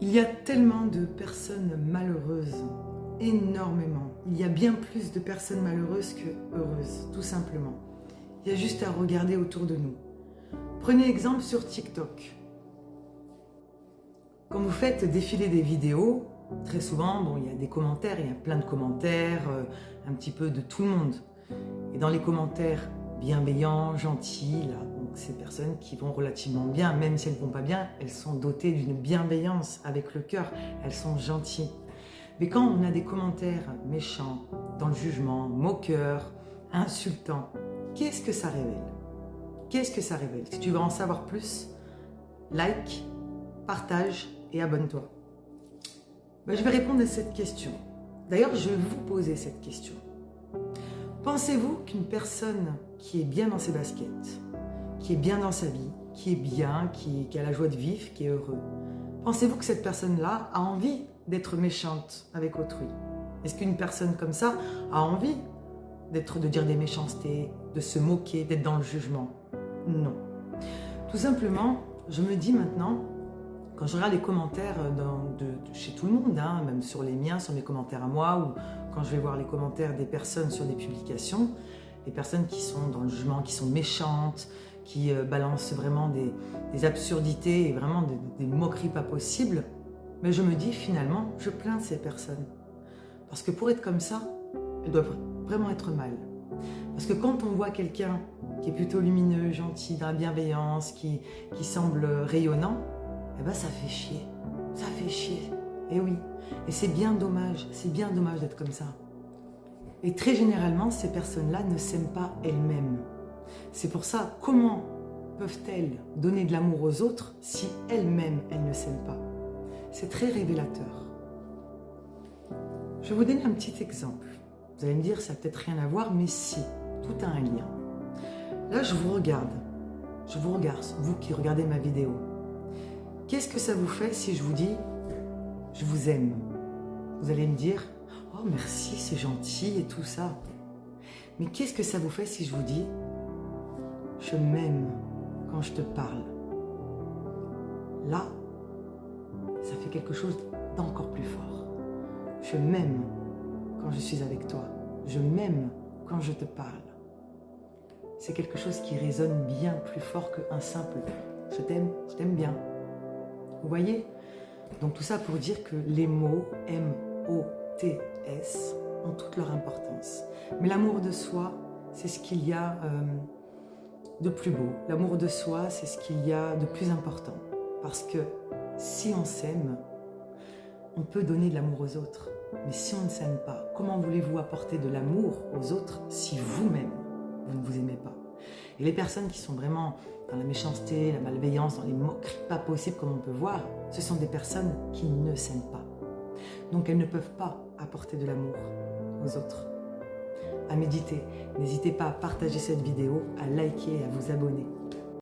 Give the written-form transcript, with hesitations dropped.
Il y a tellement de personnes malheureuses, énormément. Il y a bien plus de personnes malheureuses que heureuses, tout simplement. Il y a juste à regarder autour de nous. Prenez exemple sur TikTok. Quand vous faites défiler des vidéos, très souvent, il y a des commentaires, il y a plein de commentaires, un petit peu de tout le monde. Et dans les commentaires bienveillants, gentils, là, donc ces personnes qui vont relativement bien, même si elles ne vont pas bien, elles sont dotées d'une bienveillance avec le cœur, elles sont gentilles. Mais quand on a des commentaires méchants, dans le jugement, moqueurs, insultants, qu'est-ce que ça révèle? Qu'est-ce que ça révèle? Si tu veux en savoir plus, like, partage et abonne-toi. Je vais répondre à cette question. D'ailleurs, je vais vous poser cette question. Pensez-vous qu'une personne qui est bien dans ses baskets, qui est bien dans sa vie, qui est bien, qui a la joie de vivre, qui est heureux, pensez-vous que cette personne-là a envie d'être méchante avec autrui? Est-ce qu'une personne comme ça a envie de dire des méchancetés, de se moquer, d'être dans le jugement? Non. Tout simplement, je me dis maintenant, quand je regarde les commentaires chez tout le monde, même sur les miens, sur mes commentaires à moi, ou quand je vais voir les commentaires des personnes sur des publications, les personnes qui sont dans le jugement, qui sont méchantes, qui balancent vraiment des absurdités et vraiment des moqueries pas possibles, mais je me dis finalement, je plains ces personnes. Parce que pour être comme ça, elles doivent vraiment être mal. Parce que quand on voit quelqu'un qui est plutôt lumineux, gentil, dans la bienveillance, qui semble rayonnant, ça fait chier. Ça fait chier. Et oui. Et c'est bien dommage d'être comme ça. Et très généralement, ces personnes-là ne s'aiment pas elles-mêmes. C'est pour ça, comment peuvent-elles donner de l'amour aux autres si elles-mêmes, elles ne s'aiment pas? C'est très révélateur. Je vais vous donner un petit exemple. Vous allez me dire, ça n'a peut-être rien à voir, mais si, tout a un lien. Là, je vous regarde, vous qui regardez ma vidéo. Qu'est-ce que ça vous fait si je vous dis « je vous aime » Vous allez me dire « oh merci, c'est gentil et tout ça ». Mais qu'est-ce que ça vous fait si je vous dis « je m'aime quand je te parle » Là, ça fait quelque chose d'encore plus fort. Je m'aime quand je suis avec toi. Je m'aime quand je te parle. C'est quelque chose qui résonne bien plus fort qu'un simple « je t'aime bien ». Vous voyez? Donc tout ça pour dire que les mots M-O-T-S ont toute leur importance. Mais l'amour de soi, c'est ce qu'il y a de plus beau. L'amour de soi, c'est ce qu'il y a de plus important. Parce que si on s'aime, on peut donner de l'amour aux autres. Mais si on ne s'aime pas, comment voulez-vous apporter de l'amour aux autres si vous-même, vous ne vous aimez pas? Et les personnes qui sont vraiment dans la méchanceté, la malveillance, dans les moqueries pas possibles comme on peut voir, ce sont des personnes qui ne s'aiment pas. Donc elles ne peuvent pas apporter de l'amour aux autres. À méditer. N'hésitez pas à partager cette vidéo, à liker et à vous abonner.